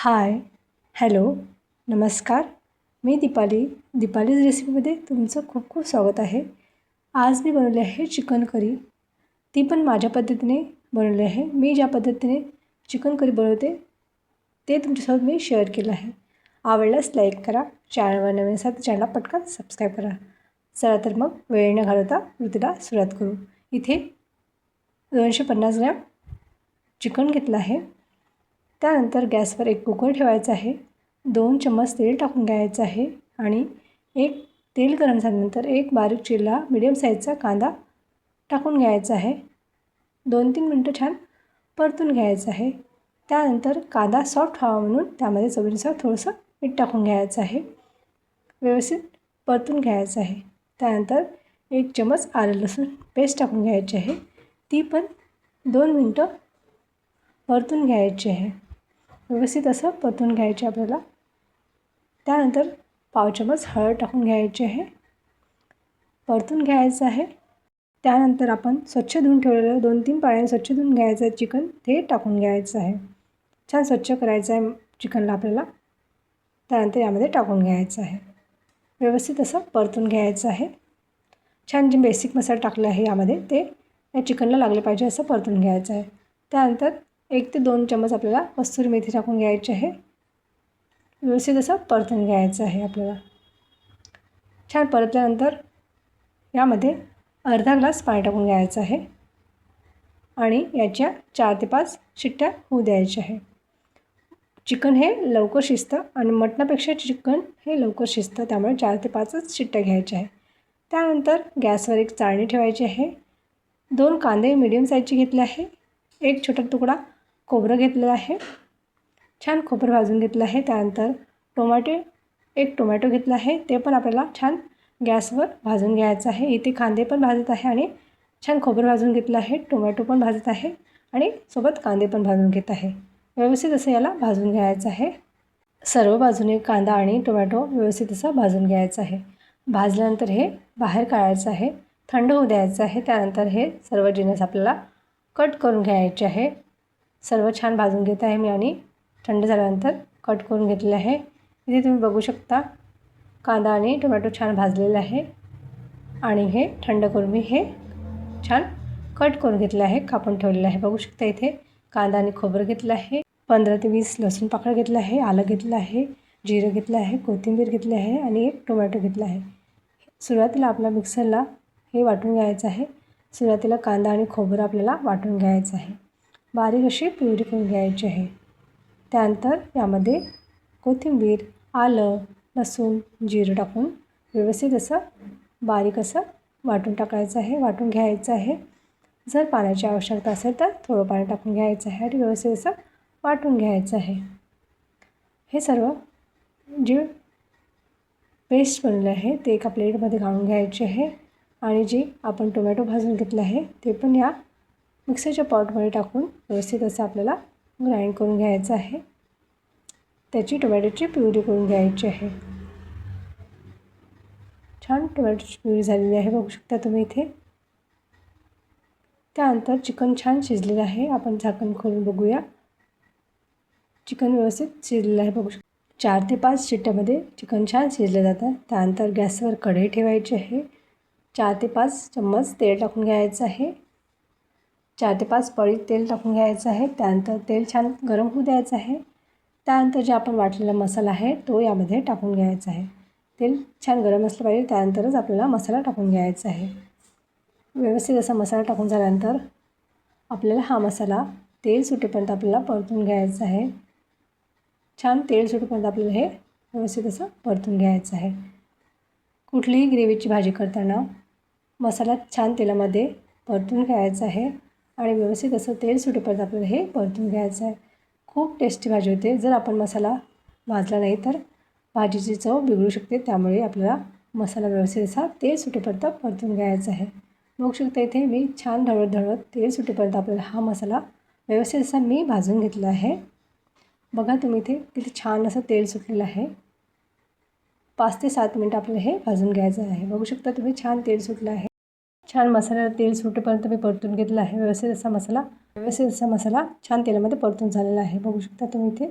हाय, hello, नमस्कार. मी दीपालीज रेसिपीमध्ये तुमचं खूप खूप स्वागत आहे. आज मी बनवले आहे चिकन करी. ती पण माझ्या पद्धतीने बनवली आहे. मी ज्या पद्धतीने चिकन करी बनवते ते तुमच्यासोबत मी शेअर केलं आहे. आवडल्यास लाईक करा, चॅनलवर नवीन असाल तर चॅनलला पटकन सबस्क्राईब करा. चला तर मग वेळ न घालवता कृतीला सुरुवात करू. इथे 250 ग्रॅम चिकन घेतलं आहे. त्यानंतर गॅसवर एक कुकर ठेवायचा आहे. 2 चम्मच तेल टाकून घ्यायचं आहे आणि तेल गरम झाल्यानंतर एक बारीक चिरलेला मीडियम साईजचा कांदा टाकून घ्यायचा आहे. 2-3 मिनटं छान परतून घ्यायचं आहे. त्यानंतर कांदा सॉफ्ट व्हावा म्हणून त्यामध्ये चवीनुसार थोडंसं मीठ टाकून घ्यायचं आहे. व्यवस्थित परतून घ्यायचं आहे. त्यानंतर 1 चम्मच आलं लसूण पेस्ट टाकून घ्यायची आहे. ती पण 2 मिनटं परतून घ्यायची आहे. व्यवस्थित असं परतून घ्यायचे आपल्याला. त्यानंतर पाव चम्मच हळद टाकून घ्यायची आहे. परतून घ्यायचं आहे. त्यानंतर आपण स्वच्छ धुवून ठेवलेलं 2-3 पाण्याने स्वच्छ धुवून घ्यायचं आहे चिकन, ते टाकून घ्यायचं आहे. छान स्वच्छ करायचं आहे चिकनला आपल्याला. त्यानंतर यामध्ये टाकून घ्यायचं आहे. व्यवस्थित असं परतून घ्यायचं आहे. छान जे बेसिक मसाला टाकले आहे यामध्ये ते या चिकनला लागले पाहिजे असं परतून घ्यायचं आहे. त्यानंतर 1 ते 2 चम्मच आपल्याला कस्तुरी मेथी टाकून घ्यायची आहे. व्यवस्थित असं परतून घ्यायचं आहे आपल्याला. छान परतल्यानंतर यामध्ये अर्धा ग्लास पाणी टाकून घ्यायचं आहे आणि याच्या 4 ते 5 शिट्ट्या होऊ द्यायच्या आहे. चिकन हे लवकर शिजतं आणि मटणापेक्षा चिकन हे लवकर शिजतं, त्यामुळे 4 ते 5च शिट्ट्या घ्यायच्या आहे. त्यानंतर गॅसवर एक चाळणी ठेवायची आहे. 2 कांदे मीडियम साईजचे घेतले आहे. 1 छोटा तुकडा खोबरं घेतलेलं आहे. छान खोबरं भाजून घेतलं आहे. त्यानंतर एक टोमॅटो घेतला आहे. ते पण आपल्याला छान गॅसवर भाजून घ्यायचं आहे. इथे कांदे पण भाजत आहे आणि छान खोबरं भाजून घेतलं आहे. टोमॅटो पण भाजत आहे आणि सोबत कांदे पण भाजून घेत आहे. व्यवस्थित असं याला भाजून घ्यायचं आहे. सर्व बाजूने कांदा आणि टोमॅटो व्यवस्थित असं भाजून घ्यायचं आहे. भाजल्यानंतर हे बाहेर काढायचं आहे. थंड होऊ द्यायचं आहे. त्यानंतर हे सर्व जिन्नस आपल्याला कट करून घ्यायचे आहे. सर्व छान भाजून घेत आहे मी आणि थंड झाल्यानंतर कट करून घेतलेले आहे. इथे तुम्ही बघू शकता कांदा आणि टोमॅटो छान भाजलेला आहे आणि हे थंड करून मी हे छान कट करून घेतलं आहे, कापून ठेवलेलं आहे. बघू शकता इथे कांदा आणि खोबरं घेतलं आहे. 15 ते 20 लसूण पाकळ्या घेतलं आहे. आलं घेतलं आहे. जिरं घेतलं आहे. कोथिंबीर घेतली आहे आणि 1 टोमॅटो घेतला आहे. सुरुवातीला आपला मिक्सरला हे वाटून घ्यायचं आहे. सुरुवातीला कांदा आणि खोबरं आपल्याला वाटून घ्यायचं आहे. बारीक अशी प्युरी करून घ्यायची आहे. त्यानंतर यामध्ये कोथिंबीर, आलं, लसूण, जिरं टाकून व्यवस्थित असं बारीक असं वाटून टाकायचं आहे, वाटून घ्यायचं आहे. जर पाण्याची आवश्यकता असेल तर थोडं पाणी टाकून घ्यायचं आहे आणि व्यवस्थित असं वाटून घ्यायचं आहे. हे सर्व जे पेस्ट बनवले आहे ते एका प्लेटमध्ये घालून घ्यायचे आहे आणि जे आपण टोमॅटो भाजून घेतलं आहे ते पण या मिक्सरच्या पॉटमध्ये टाकून व्यवस्थित असं आपल्याला ग्राइंड करून घ्यायचं आहे. त्याची टोमॅटोची प्युरी करून घ्यायची आहे. छान टोमॅटोची प्युरी झालेली आहे, बघू शकता तुम्ही इथे. त्यानंतर चिकन छान शिजलेलं आहे. आपण झाकण खोलून बघूया. चिकन व्यवस्थित शिजलेलं आहे, बघू शकता. 4 ते 5 शिट्ट्यामध्ये चिकन छान शिजलं जातं. त्यानंतर गॅसवर कढई ठेवायची आहे. 4 ते 5 चम्मच तेल टाकून घ्यायचं आहे. 4 ते 5 पळी तेल टाकून घ्यायचं आहे. त्यानंतर तेल छान गरम होऊ द्यायचं आहे. त्यानंतर जे आपण वाटलेला मसाला आहे तो यामध्ये टाकून घ्यायचा आहे. तेल छान गरम असलं पाहिजे, त्यानंतरच आपल्याला मसाला टाकून घ्यायचा आहे. व्यवस्थित असा मसाला टाकून झाल्यानंतर आपल्याला हा मसाला तेल सुटेपर्यंत आपल्याला परतून घ्यायचा आहे. छान तेल सुटेपर्यंत आपल्याला हे व्यवस्थित असं परतून घ्यायचं आहे. कुठलीही ग्रेव्हीची भाजी करताना मसाला छान तेलामध्ये परतून घ्यायचा आहे आणि व्यवस्थित असं तेल सुटेपर्यंत आपल्याला हे परतून घ्यायचं आहे. खूप टेस्टी भाजी होते. जर आपण मसाला भाजला नाही तर भाजीची चव बिघडू शकते, त्यामुळे आपल्याला मसाला व्यवस्थित असा तेल सुटेपर्यंत परतून घ्यायचा आहे. बघू शकता इथे मी छान ढवळत तेल सुटेपर्यंत आपल्याला हा मसाला व्यवस्थित असा मी भाजून घेतला आहे. बघा तुम्ही इथे किती छान असं तेल सुटलेलं आहे. 5 ते 7 मिनिटं आपल्याला हे भाजून घ्यायचं आहे. बघू शकता तुम्ही छान तेल सुटलं आहे. छान मसाल्याला तेल सुटेपर्यंत मी परतून घेतला आहे. व्यवस्थित असा मसाला छान तेलामध्ये परतून झालेला आहे. बघू शकता तुम्ही इथे.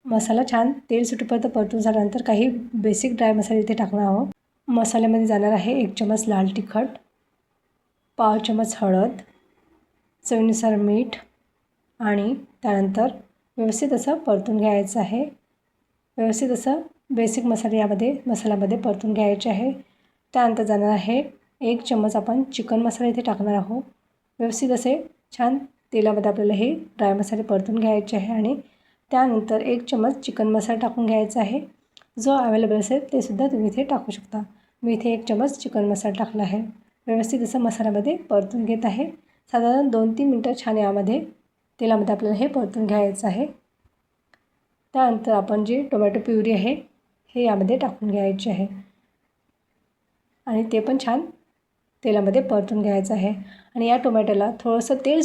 मसाला छान तेल सुटेपर्यंत परतून झाल्यानंतर काही बेसिक ड्राय मसाले इथे टाकणार आहोत. मसाल्यामध्ये जाणार आहे 1 चमच लाल तिखट, पाव चमच हळद, चवीनुसार मीठ आणि त्यानंतर व्यवस्थित असं परतून घ्यायचं आहे. व्यवस्थित असं बेसिक मसाल्यामध्ये परतून घ्यायचे आहे. त्यानंतर जाणार आहे 1 चमच आपण चिकन मसाला इथे टाकणार आहोत. व्यवस्थित असे छान तेलामध्ये आपल्याला हे ड्राय मसाले परतून घ्यायचे आहे आणि त्यानंतर 1 चमच चिकन मसाला टाकून घ्यायचा आहे. जो अवेलेबल असेल ते सुद्धा तुम्ही इथे टाकू शकता. मी इथे 1 चमच चिकन मसाला टाकला आहे. व्यवस्थित असं मसाल्यामध्ये परतून घेत आहे. साधारण 2-3 मिनटं छान यामध्ये तेलामध्ये आपल्याला हे परतून घ्यायचं आहे. त्यानंतर आपण जे टोमॅटो प्युरी आहे हे यामध्ये टाकून घ्यायचे आहे आणि ते पण छान तेलामध्ये परतून घ्यायचं आहे. आणि या टोमॅटोला थोडंसं तेल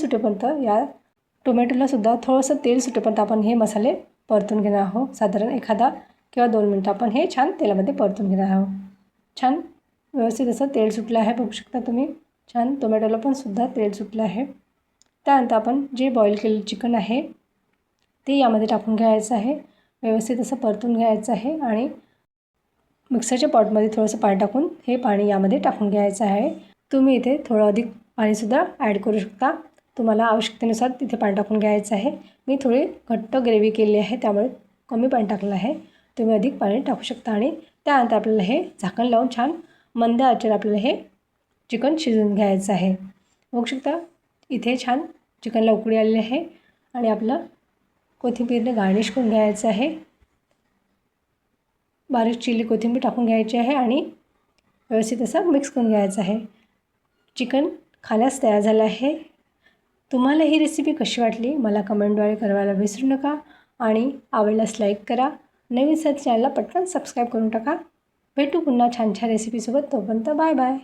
सुटेपर्यंत आपण हे मसाले परतून घेणार आहोत. साधारण 1 किंवा 2 मिनटं आपण हे छान तेलामध्ये परतून घेणार आहोत. छान व्यवस्थित असं तेल सुटलं आहे, बघू शकता तुम्ही. छान टोमॅटोला पण सुद्धा तेल सुटलं आहे. त्यानंतर आपण जे बॉईल केलेलं चिकन आहे ते यामध्ये टाकून घ्यायचं आहे. व्यवस्थित असं परतून घ्यायचं आहे आणि मिक्सरच्या पॉटमध्ये थोडंसं पाणी टाकून हे पाणी यामध्ये टाकून घ्यायचं आहे. तुम्ही इथे थोडं अधिक पाणीसुद्धा ॲड करू शकता. तुम्हाला आवश्यकतेनुसार तिथे पाणी टाकून घ्यायचं आहे. मी थोडी घट्ट ग्रेव्ही केली आहे त्यामुळे कमी पाणी टाकलं आहे. तुम्ही अधिक पाणी टाकू शकता आणि त्यानंतर आपल्याला हे झाकण लावून छान मंद आचेवर आपल्याला हे चिकन शिजवून घ्यायचं आहे. बघू शकता इथे छान चिकनला उकळी आलेली आहे आणि आपलं कोथिंबीरने गार्निश करून घ्यायचं आहे. बारीक चिली कोथिंबीर टाकून घ्यायची आहे आणि व्यवस्थित असं मिक्स करून घ्यायचं आहे. चिकन खाण्यास तयार झालं आहे. तुम्हाला ही रेसिपी कशी वाटली मला कमेंटद्वारे कळवायला विसरू नका आणि आवडल्यास लाईक करा. नवीन चॅनलला पटकन सबस्क्राईब करून टाका. भेटू पुन्हा छान छान रेसिपीसोबत. तोपर्यंत बाय बाय.